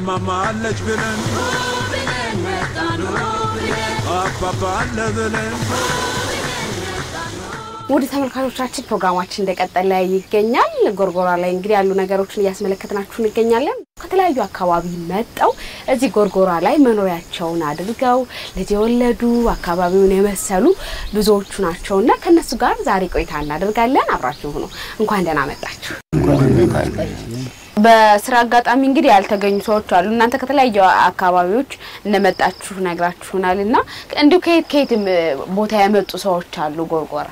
እማማለች ብለን መጣኑ አባባለ ብለን ወደ ተመልካቾቻችን ፕሮግራማችን እንደቀጠለ ይገኛል ጎርጎራ ላይ እንግዲህ ያሉ ነገሮችን ያስመለከተናችሁ እንገኛለን ከተለያዩ አካባቢ መጣው እዚህ ጎርጎራ ላይ መኖሪያቸውን አድርገው ልጅ የወለዱ አካባቢውን የመሰሉ ብዙዎቹ ናቸውና ከነሱ ጋር ዛሬ ቆይታ እናደርጋለን አብራችሁ ሆኖ እንኳን ደህና መጣችሁ በስራ አጋጣሚ እንግዲህ ያልተገኙ ሰዎች አሉ እናንተ ከተለያዩ አካባቢዎች እንደመጣችሁ ነግራችሁናልና እንዴ ከየት ቦታ ያመጡ ሰዎች አሉ ጎርጎራ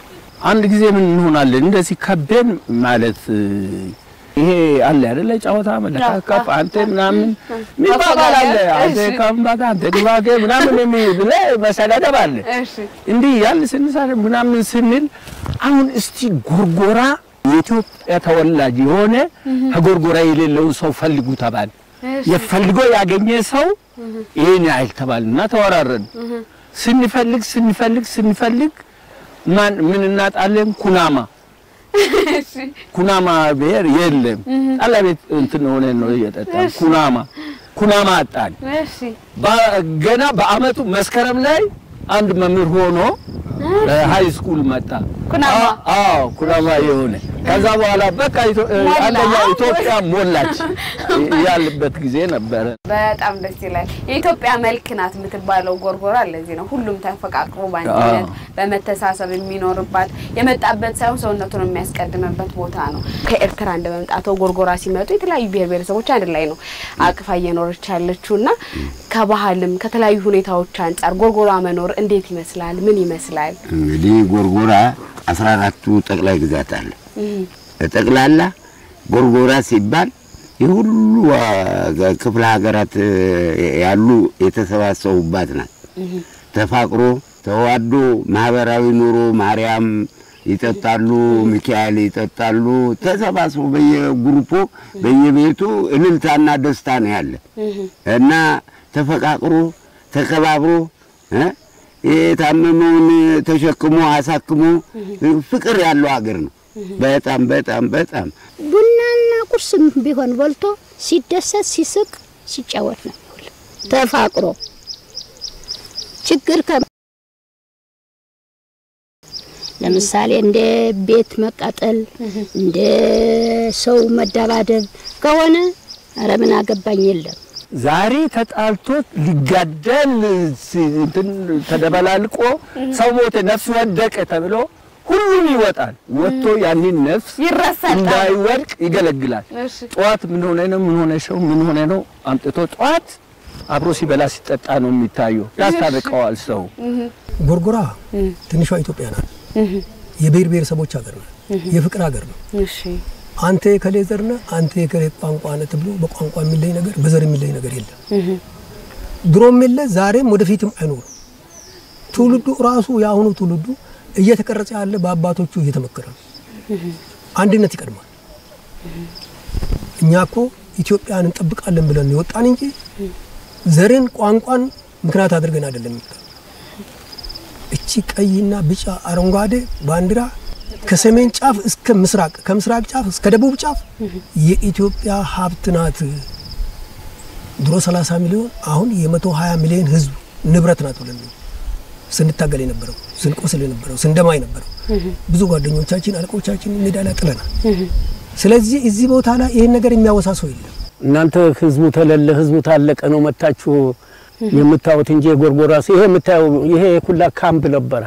አንድ ጊዜ ምን እንሆናለን እንደዚህ ከበን ማለት ይሄ አለ አይደለ ጫወታ መለካከፍ አንተ ምናምን ሚባባል አለ አንተ ካምባታ አንተ ድባገ ምናምን የሚብለ መሰዳደብ አለ እንዴ ያለ ስንሳር ምናምን ስንል አሁን እስቲ ጎርጎራ የኢትዮጵያ ተወላጅ የሆነ ከጎርጎራ የሌለው ሰው ፈልጉ ተባል የፈልጎ ያገኘ ሰው ይሄን አይል ተባልና ተወራረን ስንፈልግ ማን ምን እናጣለን ኩናማ ብሄር የለም አላቤት እንትን ሆነ ነው እየጠጣ ኩናማ አጣን ገና በአመቱ መስከረም ላይ አንድ መምህር ሆኖ ሃይ ስኩል መጣ ኩናማ የሆነ ከዛ በኋላ በቃ አንደኛ ኢትዮጵያ ሞላች ያለበት ጊዜ ነበር በጣም ደስ ይላል የኢትዮጵያ መልክናት የምትባለው ጎርጎራ ለዚህ ነው ሁሉም ተፈቃቅሮ ባንዲነት በመተሳሰብ የሚኖርባት የመጣበት ሳይሆን ሰውነቱን የሚያስቀድምበት ቦታ ነው ከኤርትራ እንደመምጣተው ጎርጎራ ሲመጡ የተለያዩ ብሔረሰቦች አንድ ላይ ነው አቅፋ እየኖረች ያለችውና ከባህልም ከተለያዩ ሁኔታዎች አንፃር ጎርጎራ መኖር እንዴት ይመስላል ምን ይመስላል እንግዲህ ጎርጎራ 14ቱ ጠቅላይ ግዛት አለ ጠቅላላ ጎርጎራ ሲባል የሁሉ ክፍለ ሀገራት ያሉ የተሰባሰቡባት ናት ተፋቅሮ ተዋዶ ማህበራዊ ኑሮ ማርያም ይጠጣሉ ሚካኤል ይጠጣሉ ተሰባስበው በየግሩፑ በየቤቱ እልልታና ደስታ ነው ያለ እና ተፈቃቅሮ ተከባብሮ የታመመውን ተሸክሞ አሳክሞ ፍቅር ያለው ሀገር ነው በጣም ቡናና ቁርስም ቢሆን በልቶ ሲደሰት ሲስቅ ሲጫወት ነው ተፋቅሮ ችግር ለምሳሌ እንደ ቤት መቃጠል እንደ ሰው መደባደብ ከሆነ አረ ምን አገባኝ የለም ዛሬ ተጣልቶት ሊጋደል እንትን ተደበላልቆ ሰው ሞተ ነፍስ ወደቀ ተብሎ ሁሉም ይወጣል ወጥቶ ያንን ነፍስ ይረሳል እንዳይወድቅ ይገለግላል ጧት ምን ሆነ ነው አምጥቶ ጧት አብሮ ሲበላ ሲጠጣ ነው የሚታየው ያስታርቀዋል ሰው ጎርጎራ ትንሿ ኢትዮጵያ ናት የብሔረሰቦች ሀገር ነው የፍቅር ሀገር ነው እሺ አንተ ከሌዘርና አንተ ከቋንቋ ነህ ተብሎ በቋንቋ የሚለይ ነገር በዘር የሚለይ ነገር የለም ድሮም የለ ዛሬም ወደፊትም አይኖር ትውልዱ ራሱ ያሁኑ ትውልዱ እየተቀረጸ ያለ በአባቶቹ እየተመከረ አንድነት ይቀድማል እኛኮ ኢትዮጵያን እንጠብቃለን ብለን ይወጣን እንጂ ዘርን ቋንቋን ምክንያት አድርገን አይደለም እቺ ቀይና ቢጫ አረንጓዴ ባንዲራ ከሰሜን ጫፍ እስከ ምስራቅ ከምስራቅ ጫፍ እስከ ደቡብ ጫፍ የኢትዮጵያ ሀብት ናት ድሮ 30 ሚሊዮን አሁን የ120 ሚሊዮን ህዝብ ንብረት ናት ብለን ስንታገል የነበረው ስንቆስል የነበረው ስንደማይ ነበረው ብዙ ጓደኞቻችን አለቆቻችን ሜዳላ ጥለናል ስለዚህ እዚህ ቦታ ላይ ይሄን ነገር የሚያወሳሰው የለም እናንተ ህዝቡ ተለለ ህዝቡ ታለቀ ነው መታችሁ የምታውት እንጂ ጎርጎራስ ይሄ የምታው ይሄ ኩላ ካምፕ ነበር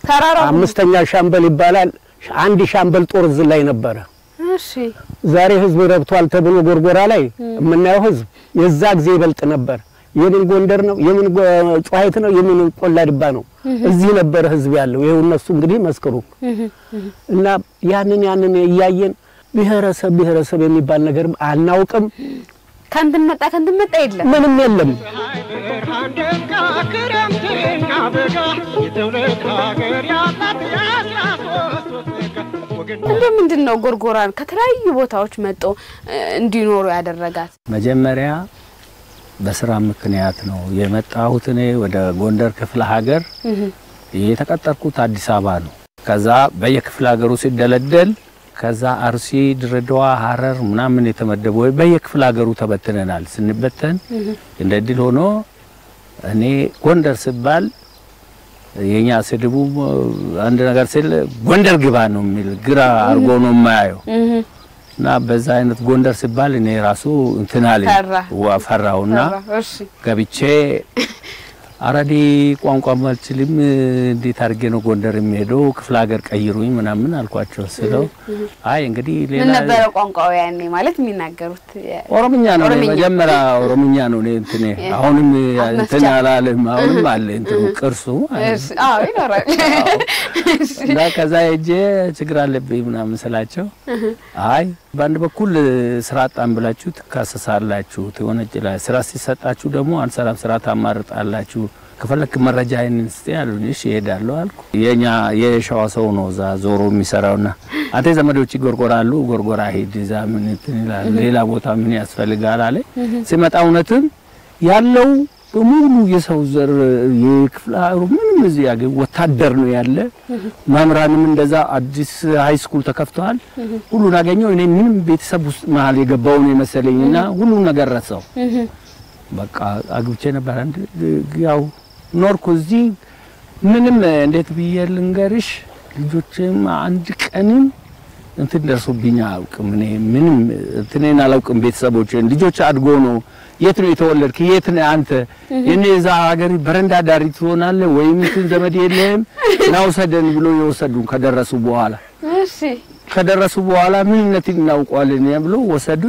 ተራራው አምስተኛ ሻምበል ይባላል አንድ ሻምበል ጦር እዚህ ላይ ነበር እሺ ዛሬ ህዝብ ረብቷል ተብሎ ጎርጎራ ላይ የምናየው ህዝብ የዛ ጊዜ ይበልጥ ነበር የምን ጎንደር ነው የምን ጫይት ነው የምን ቆላድባ ነው እዚህ ነበር ህዝብ ያለው ይሄው እነሱ እንግዲህ መስከሩ እና ያንን ያያየን ብሔረሰብ የሚባል ነገር አናውቅም ከንትን መጣ የለም ምንም የለም ምንድነው ጎርጎራን ከተለያዩ ቦታዎች መጥቶ እንዲኖሩ ያደረጋት መጀመሪያ በስራ ምክንያት ነው የመጣሁት እኔ ወደ ጎንደር ክፍለ ሀገር የተቀጠርኩት አዲስ አበባ ነው ከዛ በየክፍለ ሀገሩ ሲደለደል ከዛ አርሲ ድሬዳዋ ሐረር ምናምን የተመደቡ በየክፍለ ሀገሩ ተበትነናል ስንበተን እንደ ድል ሆኖ እኔ ጎንደር ሲባል የኛ ስድቡ አንድ ነገር ሲል ጎንደር ግባ ነው የሚል ግራ አርጎ ነው የማያየው እና በዛ አይነት ጎንደር ሲባል እኔ ራሱ እንትናለኝ ወፈራውና ገብቼ አራዲ ቋንቋ ማልችልም እንዴት አድርጌ ነው ጎንደር የሚሄደው ክፍለ ሀገር ቀይሩኝ ምናምን አልኳቸው ስለው አይ እንግዲህ ሌላ ነበር ቋንቋው ያኔ ማለት የሚናገሩት ኦሮምኛ ነው መጀመሪያ ኦሮምኛ ነው እንትን አሁንም እንትን አላለም አሁንም አለ እንትን ቅርሱ አዎ ይኖራል እና ከዛ እጄ ችግር አለብኝ ምናምን ስላቸው አይ ባንድ በኩል ስራ አጣን ብላችሁ ተካሰሳላችሁ ተወነጀላ ስራ ሲሰጣችሁ ደግሞ አንሰራም ስራ ታማርጣላችሁ ከፈለክ መረጃ አይንስቲ ያሉኝ እሺ እሄዳለሁ አልኩ የኛ የሸዋ ሰው ነው ዛ ዞሮ የሚሰራውና አቴ ዘመዶች ይጎርጎራሉ ጎርጎራ ሄድ ዛ ምን ይላል ሌላ ቦታ ምን ያስፈልጋል አለ ሲመጣ እውነትም ያለው በሙሉ የሰው ዘር የክፍላሩ ምንም እዚህ ያገ ወታደር ነው ያለ ማምራንም እንደዛ አዲስ ሃይ ስኩል ተከፍቷል ሁሉን አገኘው እኔ ምንም ቤተሰብ ውስጥ መሃል የገባው ነው መሰለኝና ሁሉ ነገር ረሳው በቃ አግብቼ ነበር አንድ ያው ኖርኩ እዚህ ምንም እንዴት ብየልንገርሽ ልጆችም አንድ ቀንም እንትን ደርሶብኛ አውቅም እኔ ምንም እንትኔን አላውቅም ቤተሰቦቼን ልጆች አድጎ ነው የት ነው የተወለድክ የት ነው አንተ የኔዛ ሀገር በረንዳ ዳሪ ትሆናለ ወይም እንትን ዘመድ የለም ናው ሰደን ብሎ ይወሰዱን ከደረሱ በኋላ እሺ ከደረሱ በኋላ ምንነት እናውቀዋለን ብሎ ወሰዱ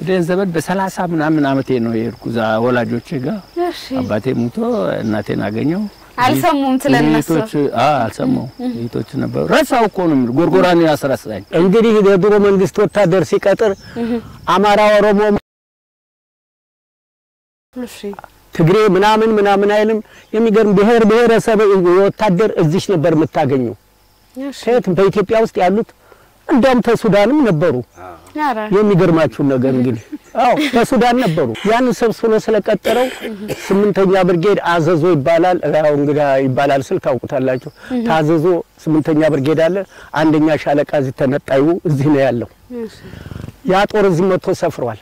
ደን ዘመድ በ30 ምናምን አመቴ ነው የርኩ ዛ ወላጆቼ ጋር አባቴ ሙቶ እናቴን አገኘው አልሰሙም ስለነሱ አልሰሙም ይቶች ነበር ረሳው እኮ ነው ጎርጎራን ያስረሳኝ እንግዲህ የድሮ መንግስት ወታደር ሲቀጥር አማራ ኦሮሞ ትግሬ ምናምን አይልም የሚገርም ብሔረሰብ ወታደር እዚህ ነበር የምታገኘው ሴት በኢትዮጵያ ውስጥ ያሉት እንደውም ተሱዳንም ነበሩ የሚገርማችሁ ነገር እንግዲህ ተሱዳን ነበሩ ያን ሰብስቦ ስለቀጠረው 8ኛ ብርጌድ አዘዞ ይባላል ያው እንግዳ ይባላል ስል ታውቁታላችሁ ታዘዞ 8ኛ ብርጌድ አለ አንደኛ ሻለቃ እዚህ ተነጣዩ እዚህ ነው ያለው ያ ጦር እዚህ መጥቶ ሰፍሯል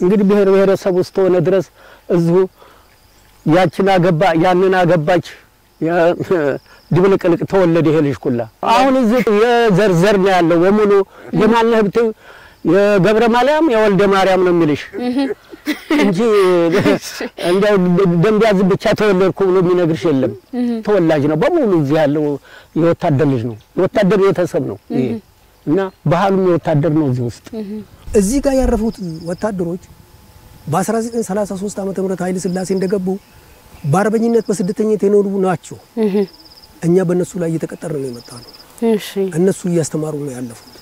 እንግዲህ ብሔረሰብ ውስጥ ሆነ ድረስ እዚሁ ያችን አገባ ያንን አገባች ድብልቅልቅ ተወለደ ይሄ ልጅ ኩላ አሁን እዚህ የዘርዘር ነው ያለው ወሙሉ የማልነብት የገብረ ማርያም የወልደ ማርያም ነው የሚልሽ እንጂ እንደው ደምቢያዝ ብቻ ተወለድኩ ብሎ የሚነግርሽ የለም ተወላጅ ነው በሙሉ እዚህ ያለው የወታደር ልጅ ነው የወታደር ቤተሰብ ነው እና ባህሉም የወታደር ነው እዚህ ውስጥ እዚህ ጋር ያረፉት ወታደሮች በ1933 ዓመተ ምህረት ኃይለ ሥላሴ እንደገቡ በአርበኝነት በስደተኝነት የኖሩ ናቸው እኛ በእነሱ ላይ እየተቀጠረን ነው የመጣነው እሺ እነሱ እያስተማሩ ነው ያለፉት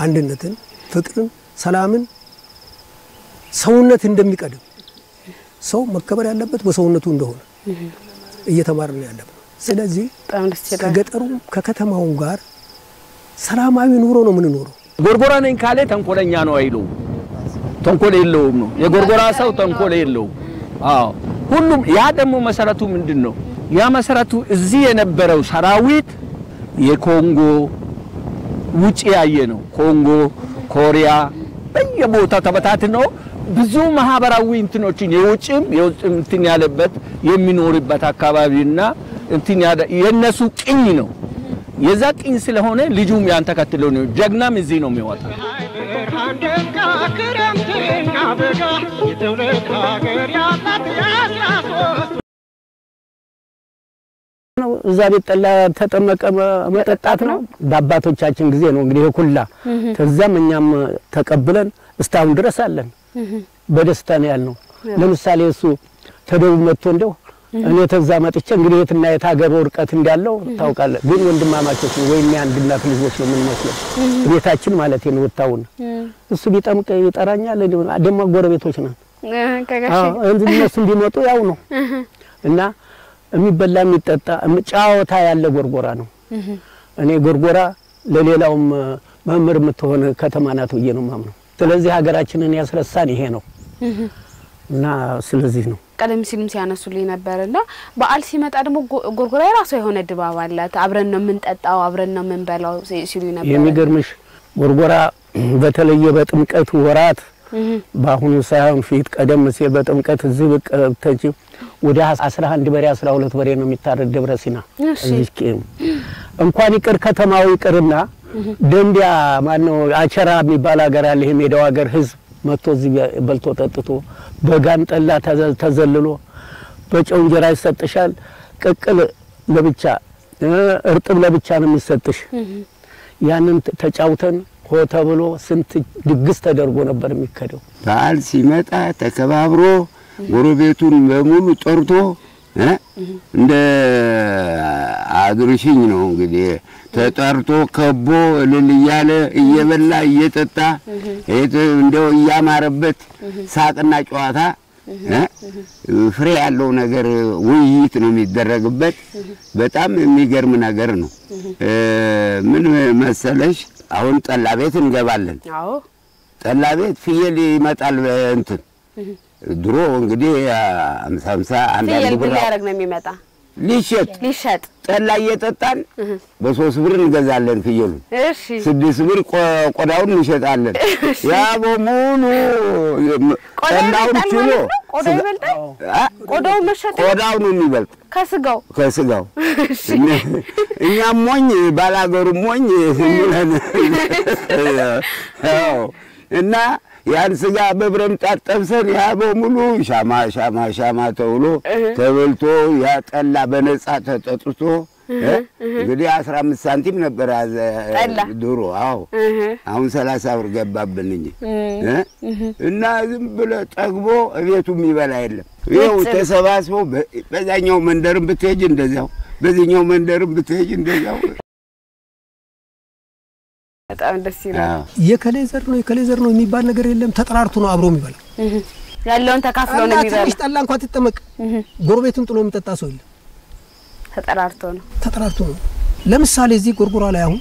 አንድነትን ፍቅርን ሰላምን ሰውነት እንደሚቀድም ሰው መከበር ያለበት በሰውነቱ እንደሆነ እየተማርን ያለነው ስለዚህ ከገጠሩ ከከተማው ጋር ሰላማዊ ኑሮ ነው ምን ኖሮ ጎርጎራ ነኝ ካለ ተንኮለኛ ነው አይሉ ተንኮል የለውም ነው የጎርጎራ ሰው ተንኮል የለውም ሁሉም ያ ደግሞ መሰረቱ ምንድነው ያ መሰረቱ እዚህ የነበረው ሰራዊት የኮንጎ ውጪ ያየ ነው ኮንጎ ኮሪያ በየቦታ ተበታትነው ብዙ ማህበራዊ እንትኖችን የውጭም እንትን ያለበት የሚኖርበት አካባቢና እንትን ያደ የነሱ ቅኝ ነው የዛ ቅኝ ስለሆነ ልጁም ያን ተከትሎ ነው ጀግናም እዚህ ነው የሚወጣው እዛ ቤት ጠላ ተጠመቀ መጠጣት ነው በአባቶቻችን ጊዜ ነው እንግዲህ ሁላ ተዛም እኛም ተቀብለን እስታውን ድረስ አለን በደስታ ነው ያልነው ለምሳሌ እሱ ተደቡብ መጥቶ እንደው እኔ ተዛ መጥቼ እንግዲህ የትና የታገር ወርቀት እንዳለው ታውቃለህ ግን ወንድማማቾች ወይም አንድ እናት ልጆች ነው የምንመስለው ቤታችን ማለት ነው ወጣውን እሱ ቢጠምቅ ይጠራኛል ደግሞ ጎረቤቶች ነን እነሱ እንዲመጡ ያው ነው እና የሚበላ የሚጠጣ ጫወታ ያለ ጎርጎራ ነው እኔ ጎርጎራ ለሌላውም መምህር የምትሆን ከተማ ናት ብዬ ነው ማምነው ስለዚህ ሀገራችንን ያስረሳን ይሄ ነው እና ስለዚህ ነው ቀደም ሲልም ሲያነሱልኝ ነበርና በዓል ሲመጣ ደግሞ ጎርጎራ የራሷ የሆነ ድባብ አላት አብረን ነው የምንጠጣው አብረን ነው የምንበላው ሲሉ ነበር የሚገርምሽ ጎርጎራ በተለየ በጥምቀት ወራት ባሁኑ ሳይሆን ፊት ቀደም ሲል በጥምቀት እዚህ በቀተጂ ወደ 11 በሬ 12 በሬ ነው የሚታረድ ደብረ ሲና እዚህ እንኳን ይቅር ከተማው ይቅርና ደንቢያ ማነው አቸራ የሚባል ሀገር አለ ይሄ ሜዳው ሀገር ህዝብ መጥቶ እዚህ በልቶ ጠጥቶ በጋን ጠላ ተዘልሎ በጨው እንጀራ ይሰጥሻል ቅቅል ለብቻ እርጥብ ለብቻ ነው የሚሰጥሽ ያንን ተጫውተን ሆተ ብሎ ስንት ድግስ ተደርጎ ነበር የሚከደው በዓል ሲመጣ ተከባብሮ ጎረቤቱን በሙሉ ጠርቶ እንደ አድርሽኝ ነው እንግዲህ ተጠርቶ ከቦ ለልያለ እየበላ እየጠጣ እንደው ያማረበት ሳቅና ጨዋታ ፍሬ ያለው ነገር ውይይት ነው የሚደረግበት በጣም የሚገርም ነገር ነው ምን መሰለሽ አሁን ጠላ ቤት እንገባለን አዎ ጠላ ቤት ፍየል ይመጣል እንትን ድሮ እንግዲህ 50 አንድ ብር ያረግ ነው የሚመጣ ሊሸጥ ጠላ እየጠጣን በ3 ብር እንገዛለን ፍየሉ እሺ 6 ብር ቆዳውን እንሸጣለን ያ በሙሉ ጠላውን ችሎ ቆዳው ይበልጣል ቆዳው መሸጥ ቆዳው ነው የሚበልጥ ከስጋው እኛም ሞኝ ባላገሩ ሞኝ እና ያን ስጋ በብረም ጣጣብሰን ያ በሙሉ ሻማ ተውሎ ተበልቶ ያ ጠላ በነጻ ተጠጥቶ እንግዲህ 15 ሳንቲም ነበር ድሮ አዎ አሁን 30 ብር ገባብን እንጂ እና ዝም ብለ ጠግቦ እቤቱ የሚበላ የለም ይኸው ተሰባስቦ በዛኛው መንደርም ብትሄጂ እንደዛው በዚህኛው መንደርም ብትሄጂ እንደዛው በጣም ደስ ይላል የከሌዘር ነው የሚባል ነገር የለም ተጠራርቱ ነው አብሮ የሚበላ ያለውን ተካፍሎ ነው የሚበላ ትንሽ ጠላ እንኳን ትጠመቅ ጎረቤቱን ጥሎ የሚጠጣ ሰው የለም ተጠራርቶ ነው ለምሳሌ እዚህ ጎርጎራ ላይ አሁን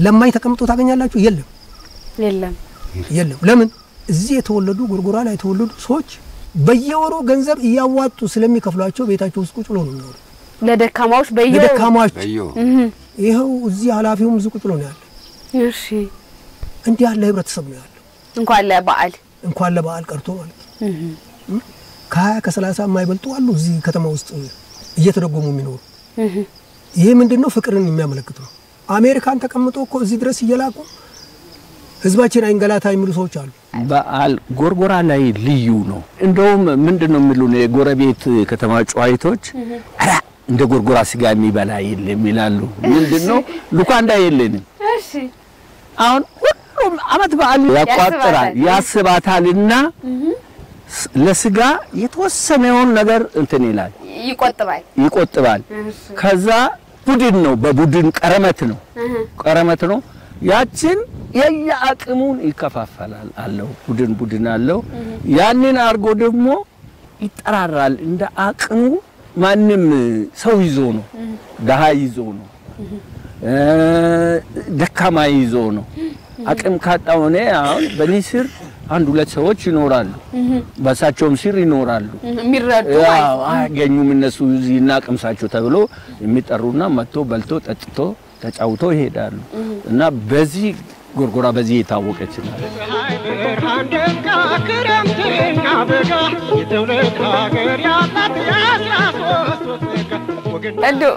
ለማኝ ተቀምጦ ታገኛላችሁ የለም ለምን እዚህ የተወለዱ ጎርጎራ ላይ የተወለዱ ሰዎች በየወሩ ገንዘብ እያዋጡ ስለሚከፍሏቸው ቤታቸው ውስጥ ቁጭ ብሎ ነው የሚኖሩ ለደካማዎች ይሄው እዚህ ኃላፊውም እዚህ ቁጭ ብሎ ነው ያለ እሺ እንዲህ ያለ ህብረተሰብ ነው ያለው እንኳን ለበዓል ቀርቶ ማለት ከ30 የማይበልጡ አሉ እዚህ ከተማ ውስጥ እየተደጎሙ የሚኖሩ ይሄ ምንድነው ፍቅርን የሚያመለክት ነው አሜሪካን ተቀምጦ እኮ እዚህ ድረስ እየላቁ ህዝባችን አይንገላታ የሚሉ ሰዎች አሉ በዓል ጎርጎራ ላይ ልዩ ነው እንደውም ምንድነው የሚሉን የጎረቤት ከተማ ጨዋይቶች አራ እንደ ጎርጎራ ስጋ የሚበላ የለም ይላሉ ምንድነው ሉካንዳ የለንም እሺ አሁን ሁሉም አመት በዓል ያቋጥራል ያስባታልና ለስጋ የተወሰነውን ነገር እንትን ይላል ይቆጥባል ከዛ ቡድን ነው በቡድን ቀረመት ነው ያችን የያአቅሙን ይከፋፈላል አለው ቡድን አለው ያንን አርጎ ደግሞ ይጠራራል እንደ አቅሙ ማንም ሰው ይዞ ነው ደሃ ይዞ ነው ደካማ ይዞ ነው አቅም ካጣው ነው አሁን በኒስር አንድ ሁለት ሰዎች ይኖራሉ በሳቸውም ሲር ይኖራሉ የሚረዱ አገኙም እነሱ እዚህና አቅምሳቸው ተብሎ የሚጠሩና መጥቶ በልቶ ጠጥቶ ተጫውቶ ይሄዳሉ እና በዚህ ጎርጎራ በዚህ የታወቀች ነው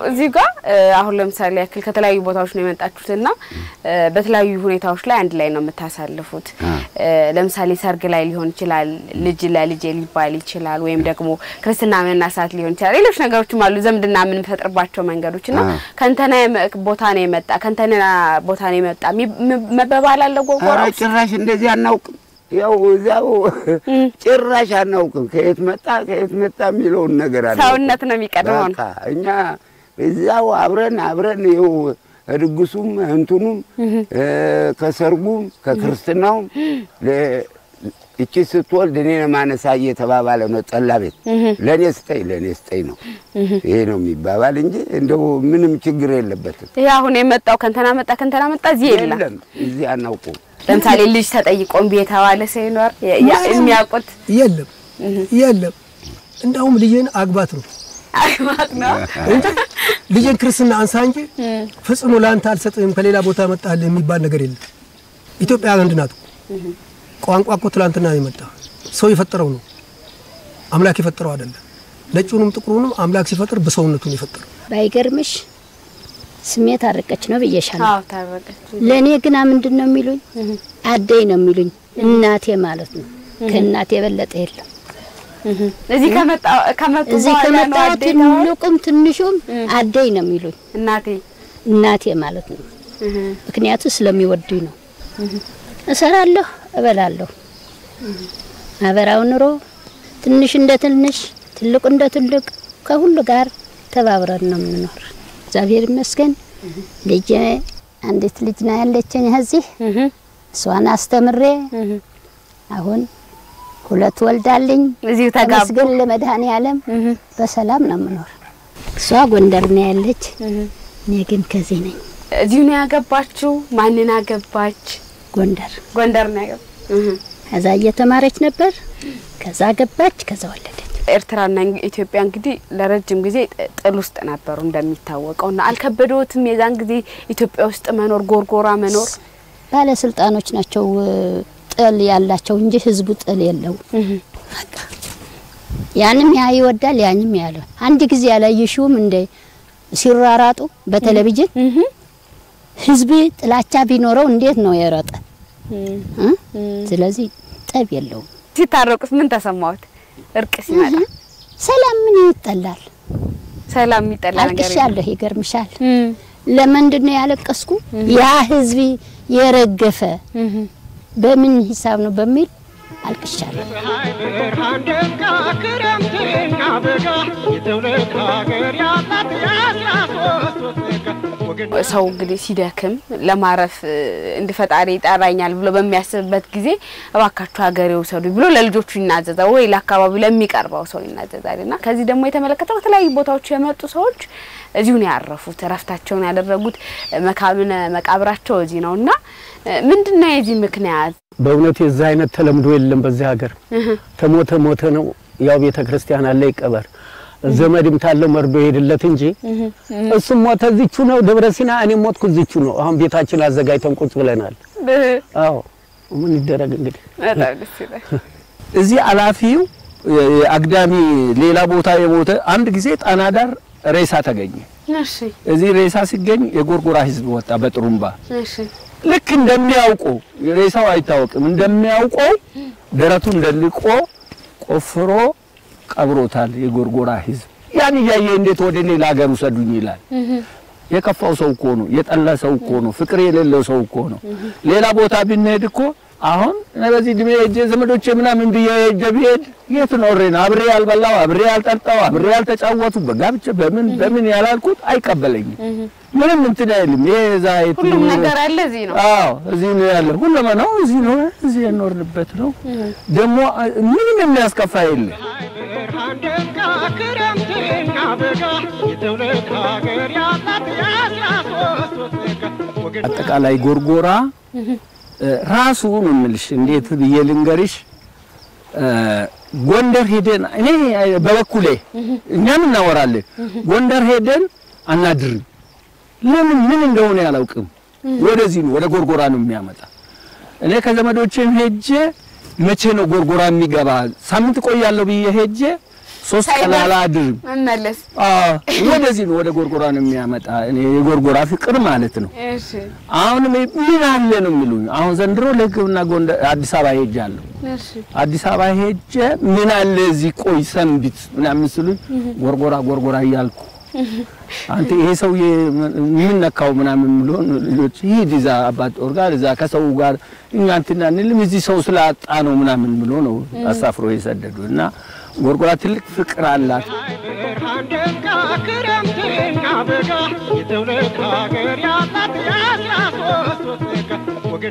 እዚህ ጋር አሁን ለምሳሌ ያክል ከተለያዩ ቦታዎች ነው የመጣችሁትና በተለያዩ ሁኔታዎች ላይ አንድ ላይ ነው የምታሳልፉት ለምሳሌ ሰርግ ላይ ሊሆን ይችላል ልጅ ለልጅ ሊባል ይችላል ወይም ደግሞ ክርስትና መናሳት ሊሆን ይችላል ሌሎች ነገሮችም አሉ ዘምድና ምን ፈጥርባቸው መንገዶችና ከንተና ቦታ ነው የመጣ ከንተና ቦታ ነው የመጣ መበባል አለ ጎርጎራ ጭራሽ እንደዚህ አናውቅም ያው እዛው ጭራሽ አናውቅም ከየት መጣ የሚለውን ነገር አለ ሰውነት ነው የሚቀድመው እኛ እዛው አብረን ይው ድግሱም እንትኑም ከሰርጉም ከክርስትናውም እቺ ስትወልድ እኔ ማነሳ እየተባባለ ነው ጠላ ቤት ለኔ ስጠይ ነው ይሄ ነው የሚባባል እንጂ እንደው ምንም ችግር የለበትም ይሄ አሁን የመጣው ከንተና መጣ እዚህ የለም እዚህ አናውቀው ለምሳሌ ልጅ ተጠይቆም ቤታዋለ ሰይኖር የሚያውቁት የለም የለም እንዳውም ልጄን አግባት ነው እንጂ ልጄን ክርስትና አንሳ እንጂ ፍጽሞ ላንተ አልሰጥም ከሌላ ቦታ መጣል የሚባል ነገር የለም። ኢትዮጵያ አንድ ናት። ቋንቋ እኮ ትላንትና የመጣ ሰው የፈጠረው ነው። አምላክ የፈጠረው አይደለም። ነጩንም ጥቁሩንም አምላክ ሲፈጥር በሰውነቱ ነው የፈጠረው። ባይገርምሽ ስሜት አረቀች ነው ብዬሻለሁ። አዎ ታረቀች። ለኔ ግን ምንድነው የሚሉኝ አደይ ነው የሚሉኝ እናቴ ማለት ነው። ከእናቴ የበለጠ የለም። እዚህ ከመጣ ትልቁም ትንሹም አደይ ነው የሚሉኝ እናቴ ማለት ነው። ምክንያቱም ስለሚወዱኝ ነው። እሰራለሁ እበላለሁ አበራው ኑሮ ትንሽ እንደ ትንሽ ትልቅ እንደ ትልቅ ከሁሉ ጋር ተባብረን ነው የምንኖር። እግዚአብሔር ይመስገን። ልጄ አንዲት ልጅ ነው ያለችኝ እዚህ እሷን አስተምሬ አሁን ሁለት ወልዳልኝ እዚህ ተጋቡ። መስገን ለመድኃኔዓለም በሰላም ነው የምኖር። እሷ ጎንደር ነው ያለች፣ እኔ ግን ከዚህ ነኝ። እዚሁ ነው ያገባችሁ? ማንን አገባች? ጎንደር ነው ያገባች። ከዛ እየተማረች ነበር፣ ከዛ ገባች፣ ከዛ ወለደች። ኤርትራና ኢትዮጵያ እንግዲህ ለረጅም ጊዜ ጥል ውስጥ ነበሩ እንደሚታወቀውና አልከበዶትም የዛን ጊዜ ኢትዮጵያ ውስጥ መኖር ጎርጎራ መኖር? ባለስልጣኖች ናቸው ጥል ያላቸው እንጂ ህዝቡ ጥል የለው። በቃ ያንም ያ ይወዳል ያንም ያለ አንድ ጊዜ ያላየሽውም እንደ ሲራራጡ በቴሌቪዥን ህዝብ ጥላቻ ቢኖረው እንዴት ነው የሮጠ? ስለዚህ ጠብ የለው። ሲታረቁስ ምን ተሰማውት? እርቅ ሲመጣ ሰላም ምን ይጠላል? ሰላም ይጠላል ነገር አልቅሻለሁ። ይገርምሻል ለምንድን ነው ያለቀስኩ? ያ ህዝብ የረገፈ በምን ሂሳብ ነው በሚል አልቅሻለሁ። ሰው እንግዲህ ሲደክም ለማረፍ እንድፈጣሪ ይጣራኛል ብሎ በሚያስብበት ጊዜ እባካችሁ ሀገሬው ሰዱ ብሎ ለልጆቹ ይናዘዛል ወይ ለአካባቢው ለሚቀርበው ሰው ይናዘዛልና ከዚህ ደግሞ የተመለከተው ከተለያዩ ቦታዎች የመጡ ሰዎች እዚሁ ነው ያረፉት። ረፍታቸውን ያደረጉት መቃብራቸው እዚህ ነውና ምንድነው የዚህ ምክንያት? በእውነት የዛ አይነት ተለምዶ የለም በዚህ ሀገር። ሞተ ነው ያው ቤተክርስቲያን አለ ይቀበር ዘመድም ታለው መርዶ ሄድለት እንጂ እሱም ሞተ እዚቹ ነው ደብረ ሲና እኔ ሞትኩ እዚቹ ነው። አሁን ቤታችን አዘጋጅተን ቁጭ ብለናል። አዎ ምን ይደረግ እንግዲህ እዚህ አላፊው አግዳሚ ሌላ ቦታ የሞተ አንድ ጊዜ ጣና ዳር ሬሳ ተገኘ። እሺ እዚህ ሬሳ ሲገኝ የጎርጎራ ህዝብ ወጣ በጥሩምባ። እሺ ልክ እንደሚያውቀው ሬሳው አይታወቅም እንደሚያውቀው ደረቱን ደልቆ ቆፍሮ ቀብሮታል የጎርጎራ ህዝብ። ያን ያየ እንዴት ወደ ሌላ ሀገር ወሰዱኝ ይላል። የከፋው ሰው እኮ ነው፣ የጠላ ሰው እኮ ነው፣ ፍቅር የሌለው ሰው እኮ ነው። ሌላ ቦታ ቢነድ እኮ አሁን በዚህ ድሜ ዘመዶቼ ምናምን ቢሄድ የት ኖሬና አብሬ ያልበላው አብሬ ያልጠጣው አብሬ ያልተጫወቱ በጋብቻ በምን ያላልኩት አይቀበለኝም። ምንም እንትን አይልም። የዛይት ሁሉም ነገር አለ እዚህ ነው። አዎ እዚህ ነው ያለ ሁሉም ነው እዚህ ነው እዚህ የኖርንበት ነው። ደግሞ ምንም የሚያስከፋ የለም። አጠቃላይ ጎርጎራ ራሱ ነው ምልሽ እንዴት በየልንገርሽ ጎንደር ሄደን እኔ በበኩሌ እኛም እናወራለን። ጎንደር ሄደን አናድር ለምን ምን እንደሆነ ያላውቅም። ወደዚህ ነው ወደ ጎርጎራ ነው የሚያመጣ። እኔ ከዘመዶቼም ሄጄ መቼ ነው ጎርጎራ የሚገባ ሳምንት ቆያለሁ ብዬ ሄጄ 3 ቀን አላድርም መመለስ። ወደዚህ ነው ወደ ጎርጎራ ነው የሚያመጣ። እኔ የጎርጎራ ፍቅር ማለት ነው። እሺ አሁን ምን አለ ነው የሚሉኝ። አሁን ዘንድሮ ለሕክምና ጎንደር አዲስ አበባ ሄጃለሁ። እሺ አዲስ አበባ ሄጄ ምን አለ እዚህ ቆይ ሰንብት ምናምን ሲሉኝ ጎርጎራ እያልኩ አንተ ይሄ ሰው ምን ነካው ምናምን ብሎ ልጆች ሂድ እዛ አባት ኦርጋር እዛ ከሰው ጋር እኛ እንትና እንልም እዚህ ሰው ስላጣ ነው ምናምን ብሎ ነው አሳፍሮ የሰደዱና ጎርጎራ ትልቅ ፍቅር አላት።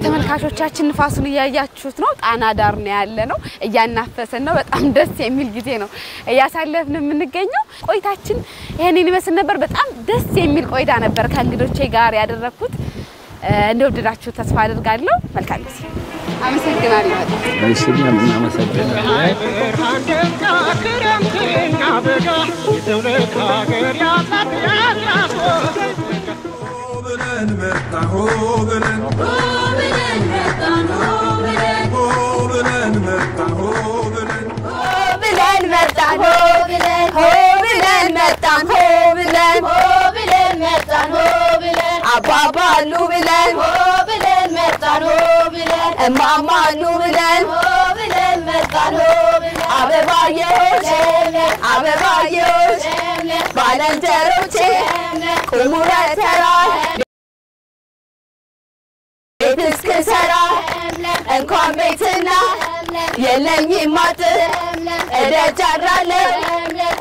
ተመልካቾቻችን ንፋሱን እያያችሁት ነው። ጣና ዳር ነው ያለነው። እያናፈሰን ነው። በጣም ደስ የሚል ጊዜ ነው እያሳለፍን የምንገኘው። ቆይታችን ይሄንን ይመስል ነበር። በጣም ደስ የሚል ቆይታ ነበር ከእንግዶቼ ጋር ያደረኩት። እንደወደዳችሁ ተስፋ አድርጋለሁ። መልካም ጊዜ አመሰግናለሁ። እሺ እናመሰግናለን። አባባሉ ብለን መጣን ብለን እማማሉ ብለን መጣን ብለን አበባዮች ባለንጀሮቼ ቁሙ ለተራ ቤት እስክሰራ እንኳን ቤትና የለኝም አጥር እደጅ አድራለሁ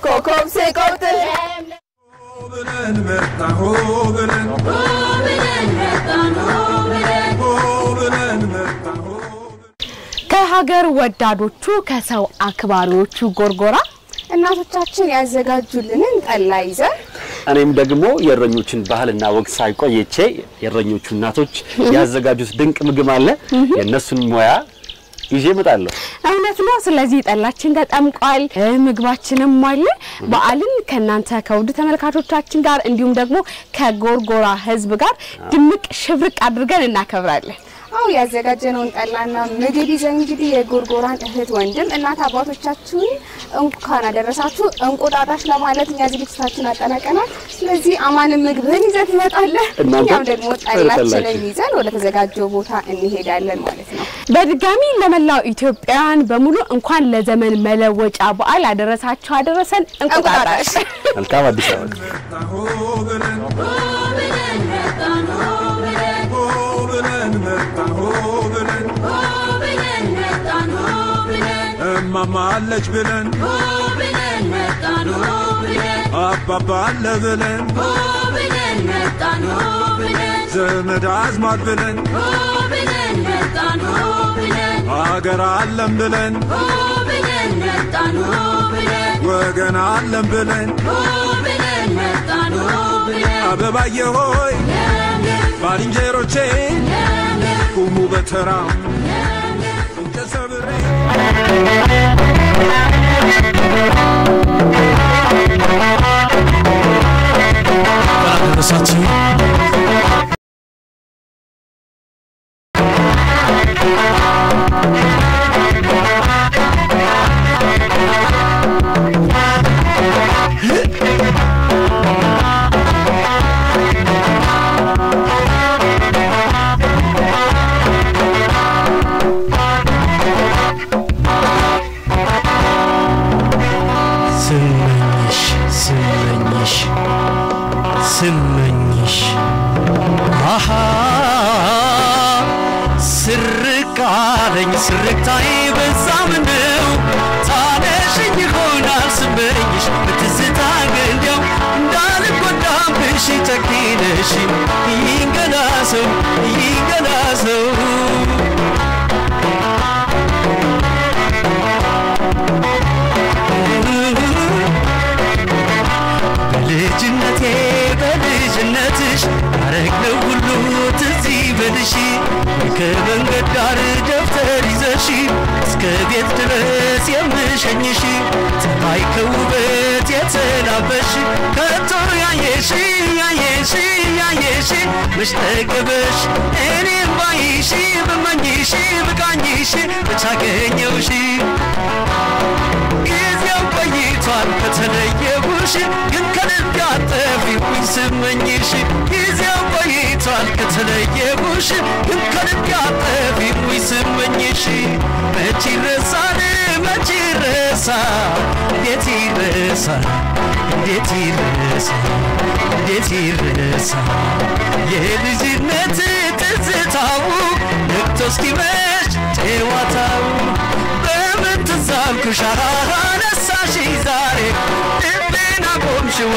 ኮከብ ስቆጥር ብለን መጣን ብለን ከሀገር ወዳዶቹ ከሰው አክባሪዎቹ ጎርጎራ እናቶቻችን ያዘጋጁልንን ጠላ ይዘን እኔም ደግሞ የእረኞችን ባህልና ወግ ሳይቆየቼ የእረኞቹ እናቶች ያዘጋጁት ድንቅ ምግብ አለ የነሱን ሙያ ይዤ እመጣለሁ። እውነት ነው። ስለዚህ ጠላችን ተጠምቋል፣ ምግባችንም አለ። በዓልን ከናንተ ከውድ ተመልካቾቻችን ጋር እንዲሁም ደግሞ ከጎርጎራ ህዝብ ጋር ድምቅ ሽብርቅ አድርገን እናከብራለን። አው ያዘጋጀነውን ጠላና ምግብ ይዘን እንግዲህ የጎርጎራን እህት ወንድም እናት አባቶቻችሁን እንኳን አደረሳችሁ እንቁጣጣሽ ለማለት እኛ ዝግጅታችን አጠናቀናል። ስለዚህ አማን ምግብህን ይዘህ ትመጣለህ፣ እኛም ደግሞ ጠላችንን ይዘን ወደ ተዘጋጀው ቦታ እንሄዳለን ማለት ነው። በድጋሚ ለመላው ኢትዮጵያውያን በሙሉ እንኳን ለዘመን መለወጫ በዓል አደረሳችሁ አደረሰን። እንቁጣጣሽ መልካም አዲስ ዓመት። ማማለች ብለን መጣን ብለን አባባ አለ ብለን መጣን ብለን ዘመድ አዝማድ ብለን መጣን ብለን አገር አለም ብለን መጣን ብለን ወገን አለም ብለን መጣን ብለን አበባዬ ሆይ ባልንጀሮቼ ቁሙ በተራ እንተሰብሬ ስመኝሽ አሃ ስርቃለኝ ስርቅታይ በዛም ነው ታነሽኝ ይሆናል ስመኝሽ በትዝታ ገንደው እንዳልጎዳብሽ ጨክነሽ ይንገላሰው በልጅነትሽ አረግነው ሁሉ ትዝ ይበልሽ ከመንገድ ዳር ደብተር ይዘሽ እስከ ቤት ድረስ የምሸኝሽ ፀሐይ ከውበት የተላበሽ ከቶ ያየሽ መሽጠገበሽ እኔም ባይሽ ብመኝሽ ብቃኝሽ ብቻገኘውሽ ጊዜው ቆይቷል ከተለየሁሽ ግን ከልብ ያጠፊኩኝ ስመኝሽ ጊዜው ቆይቷል ከተለየሁሽ ግን ከልብ ያጠፊኩኝ ስመኝሽ መች ይረሳል እንዴት ይረሳል የልጅነት ትዝታው ነግቶ እስኪመሽ ጨዋታው በምን ትዝ አልኩሽ አነሳሽ ዛሬ ልቤን አቆምሽው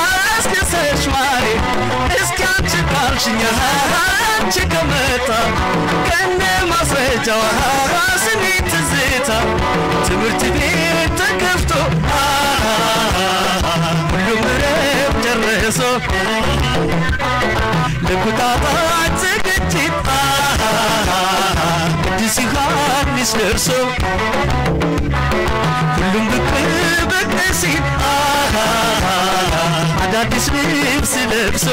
አስደሰሽ ማሬ እስኪ አንቺ ካልሽኝ አንቺ ከመጣ ከነ ማስረጃው ስሜ ትዝታ ትምህርት ቤት ተከፍቶ ሁሉም ረብ ደረሶ ለቁጣጣ ዝግጅት ቅዱስ ዮሐንስ ደርሶ ሁሉም ብቅ ሲል አዳዲስ ልብስ ለብሶ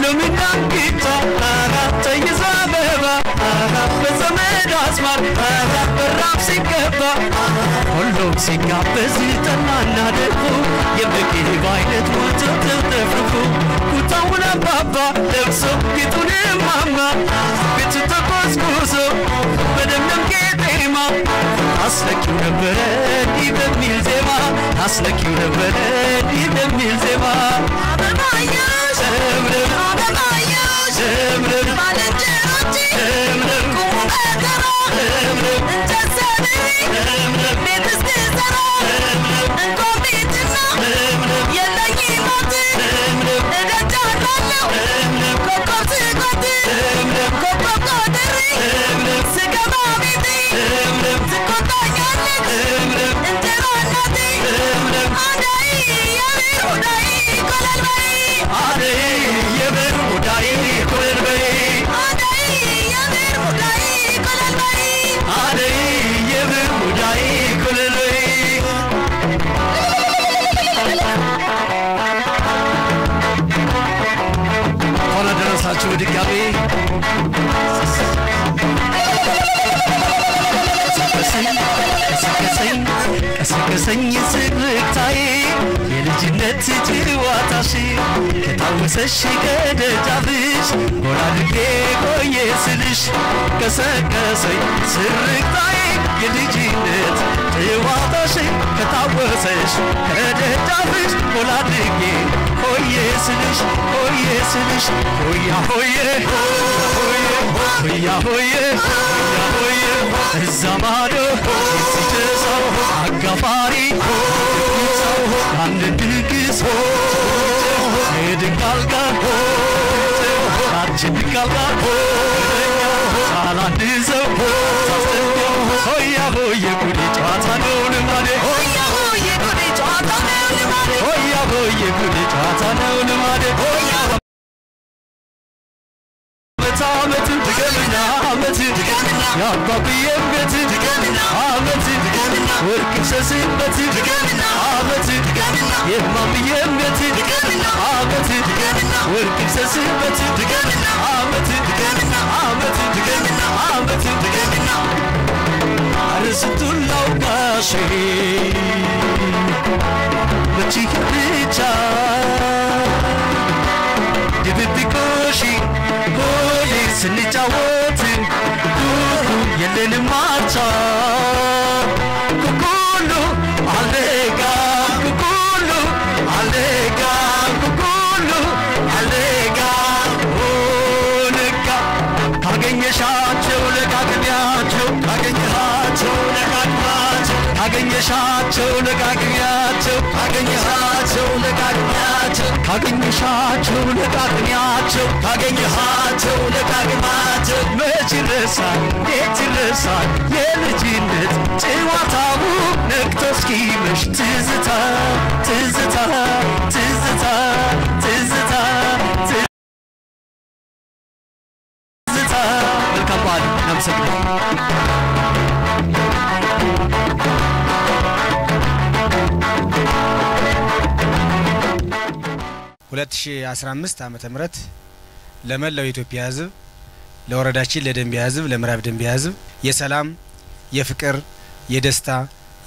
ሎሚና ቂጣ ተይዞ አበባ በዘመድ አዝማድ በራፍ ሲገባ ሁሉም ሲጋበዝ ጠላና ደቆ የምግብ አይነት ሞልቶ ተትረፍርፎ ኩታውን አባባ ለብሶ ጌጡን ማማ ቤቱ ተቆስቁሶ በደምደም ቄጤማ አስለኪው ነበረ እንዲህ በሚል ዜማ አስለኪው ነበረ እንዲህ በሚል ዜማ አበባየሽ እምርም አበባየሽ እምርም ባልንጀሮቼ እምርም ቁሙ በተራ እምርም እንጨት ሰብሪ እምርም ቤት እስክሰራ እምርም እንኳን ቤትና እምርም የለኝም ሞት እምርም እደጃለሁ እምርም ኮከብ ስቆጥ እምርም ኮከብ ቆጥሪ እምርም ስገባ ቤቴ እምርም ትቆጣኛለች እምርም እንጀራ እናቴ እምርም አደይ የብር ሙዳይ ኮለል በይ አደይ የብር ሙዳይ ኮለል በይ አደይ የብር ሙዳይ ኮለል በይ አደይ የብር ሙዳይ ኮለል በይ ሆነ ደረሳችሁ ድጋሜ ቀሰቀሰኝ ስርቅታዬ የልጅነት ጭዋታሽ ከታወሰሽ ከደጃፍሽ ጎራ አድርጌ ቆየ ስልሽ ቀሰቀሰኝ ስርቅታዬ የልጅነት ጭዋታሽ ከታወሰሽ ከደጃፍሽ ጎራ አድርጌ ቆየ ስልሽ ሆያ ሆዬ ሆያ ሆዬ ሆያ እዛ ማዶ ሲጨሰው አጋፋሪ አንድ ድግስ የድንጋል ጋር ድንጋል ጋር ሳላንድ ሰው ሳስተኛው ሆያ ሆዬ ጉዴ ጨዋታ ነው ልማዴ ሆያ ሆዬ ጉዴ ጨዋታ ነው ልማዴ ሆያ ሆዬ ጉዴ ጨዋታ ነው ልማዴ ሆያ ዓመት ድገምና ዓመት ድገምና ያባብዬም ቤት ድገምና ዓመት ድገምና ወርቅ ሰስበት ድገምና ዓመት ድገምና የማምዬም ቤት ድገምና ዓመት ድገምና ወርቅ ሰስበት ድገምና ዓመት ድገምና ዓመት ድገምና ዓመት ድገምና አርስቱላው ጋሼ መቼ ብቻ ድብብቆሺ ሆይ ስንጫወት የለንም ማቻ ኩኩሉ አለጋ ኩኩሉ አለጋ ኩኩሉ አለጋ ሆነጋ ካገኘሻቸው ለጋግቢያቸው ካገኘሃቸው ለጋግቢያቸው ካገኘሻቸው ለጋግቢያቸው ካገኘሃቸው ለጋግቢያቸው ካገኘሻቸው ለጋግቢያቸው ካገኘሃቸው ለጋግቢያቸው መች ይረሳል የት ይረሳል የልጅነት ጨዋታው ነግቶ እስኪመሽ ትዝታ ትዝታ ትዝታ ትዝታ ትዝታ መልካም በዓል እናመሰግናለን። 2015 ዓመተ ምህረት ለመላው ኢትዮጵያ ሕዝብ ለወረዳችን ለደንቢያ ሕዝብ ለምዕራብ ደንቢያ ሕዝብ የሰላም የፍቅር የደስታ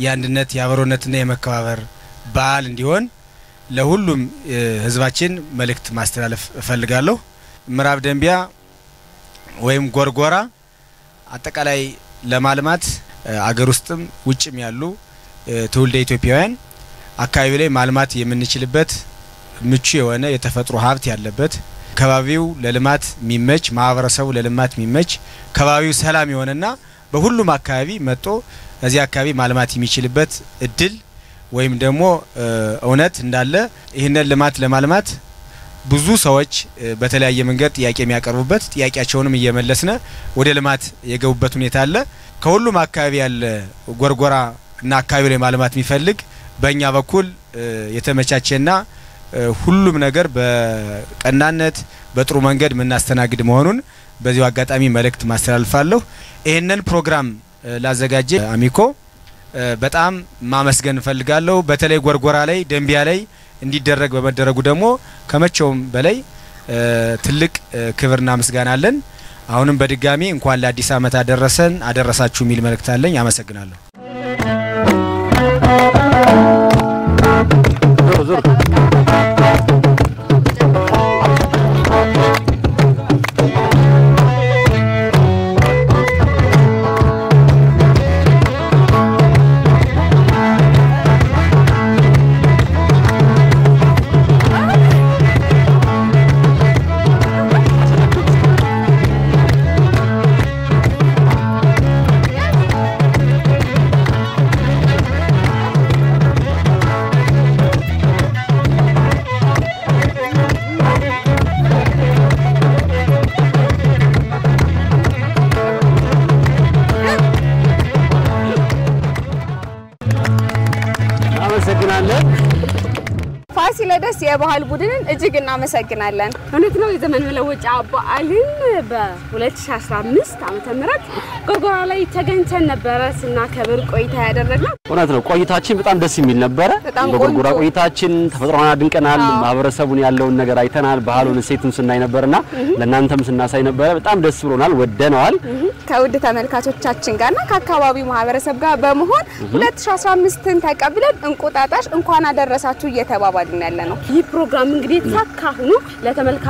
የአንድነት የአብሮነትና የመከባበር በዓል እንዲሆን ለሁሉም ሕዝባችን መልእክት ማስተላለፍ እፈልጋለሁ። ምዕራብ ደንቢያ ወይም ጎርጎራ አጠቃላይ ለማልማት አገር ውስጥም ውጭም ያሉ ትውልደ ኢትዮጵያውያን አካባቢ ላይ ማልማት የምንችልበት ምቹ የሆነ የተፈጥሮ ሀብት ያለበት ከባቢው ለልማት ሚመች ማህበረሰቡ ለልማት ሚመች ከባቢው ሰላም የሆነና በሁሉም አካባቢ መጥቶ እዚህ አካባቢ ማልማት የሚችልበት እድል ወይም ደግሞ እውነት እንዳለ ይሄንን ልማት ለማልማት ብዙ ሰዎች በተለያየ መንገድ ጥያቄ የሚያቀርቡበት ጥያቄያቸውንም እየመለስነ ወደ ልማት የገቡበት ሁኔታ አለ። ከሁሉም አካባቢ ያለ ጎርጎራ እና አካባቢ ላይ ማልማት የሚፈልግ በእኛ በኩል የተመቻቸና ሁሉም ነገር በቀናነት በጥሩ መንገድ ምናስተናግድ መሆኑን በዚሁ አጋጣሚ መልእክት ማስተላልፋለሁ። ይሄንን ፕሮግራም ላዘጋጀ አሚኮ በጣም ማመስገን ፈልጋለሁ። በተለይ ጎርጎራ ላይ ደንቢያ ላይ እንዲደረግ በመደረጉ ደግሞ ከመቼውም በላይ ትልቅ ክብርና ምስጋና አለን። አሁንም በድጋሚ እንኳን ለአዲስ ዓመት አደረሳችሁ ሚል መልእክት አለኝ። አመሰግናለሁ። ዞር ፋሲለደስ የባህል ቡድንን እጅግ እናመሰግናለን። እውነት ነው የዘመን መለወጫ በዓልን በ2015 ዓመተ ምህረት ጎርጎራ ላይ ተገኝተን ነበር ስናከብር ቆይታ ያደረግነው። እውነት ነው ቆይታችን በጣም ደስ የሚል ነበር። በጎርጎራ ቆይታችን ተፈጥሮና ድንቀናል፣ ማህበረሰቡን ያለውን ነገር አይተናል፣ ባህሉን እሴቱን ስናይ ነበርና ለእናንተም ስናሳይ ነበር። በጣም ደስ ብሎናል፣ ወደነዋል። ከውድ ተመልካቾቻችን ጋርና ከአካባቢው ማህበረሰብ ጋር በመሆን 2015ን ተቀብለን እንቁጣጣሽ እንኳን አደረሳችሁ እየተባባልን ያለነው። ይህ ፕሮግራም እንግዲህ ተሳካ ሆኖ ለተመልካቾች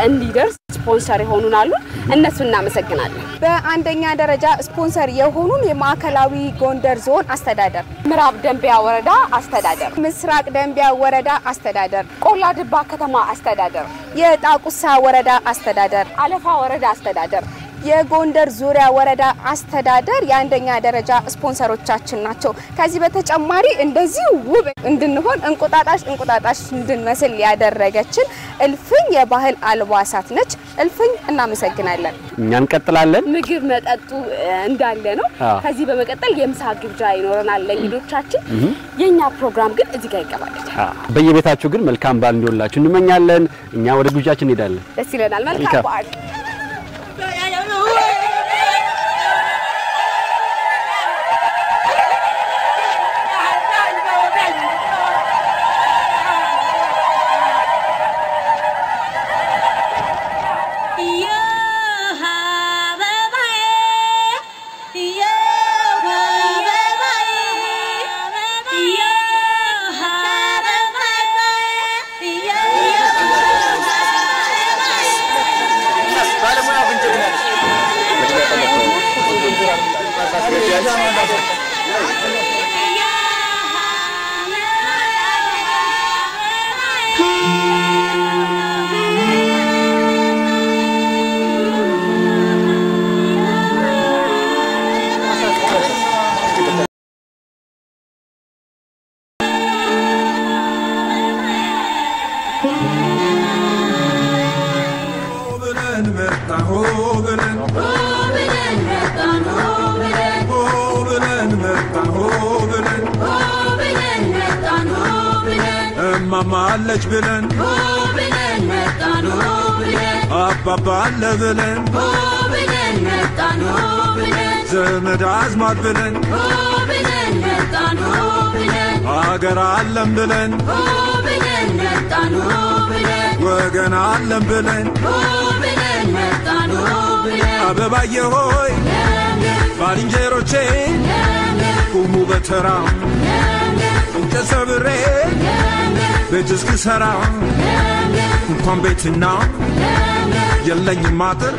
እንዲደርስ ስፖንሰር ይሆኑናል። እነሱ እናመሰግናለን። በአንደኛ ደረጃ ስፖንሰር የሆኑን የማዕከላዊ ጎንደር ዞን አስተዳደር፣ ምዕራብ ደንቢያ ወረዳ አስተዳደር፣ ምስራቅ ደንቢያ ወረዳ አስተዳደር፣ ቆላ ድባ ከተማ አስተዳደር፣ የጣቁሳ ወረዳ አስተዳደር፣ አለፋ ወረዳ አስተዳደር፣ የጎንደር ዙሪያ ወረዳ አስተዳደር የአንደኛ ደረጃ ስፖንሰሮቻችን ናቸው። ከዚህ በተጨማሪ እንደዚህ ውብ እንድንሆን እንቁጣጣሽ እንድንመስል ያደረገችን እልፍኝ የባህል አልባሳት ነች። እልፍኝ እናመሰግናለን። እኛ እንቀጥላለን። ምግብ መጠጡ እንዳለ ነው። ከዚህ በመቀጠል የምሳ ግብዣ ይኖረናል ለእንግዶቻችን። የኛ ፕሮግራም ግን እዚህ ጋር ይቀባለች። በየቤታችሁ ግን መልካም በዓል እንዲሆንላችሁ እንመኛለን። እኛ ወደ ግብዣችን እንሄዳለን። ደስ ይለናል። መልካም በዓል። ማማለች ብለን ብለን መጣን ብለን አባባ አለ ብለን ብለን መጣን ብለን ዘመድ አዝማድ ብለን ብለን መጣን ብለን አገር አለም ብለን ብለን መጣን ብለን ወገን አለም ብለን ብለን መጣን ብለን አበባዬ ሆይ ባልንጀሮቼ ቁሙ በተራ እንጨት ሰብሬ ቤት እስክሰራ እንኳን ቤትና የለኝም አጥር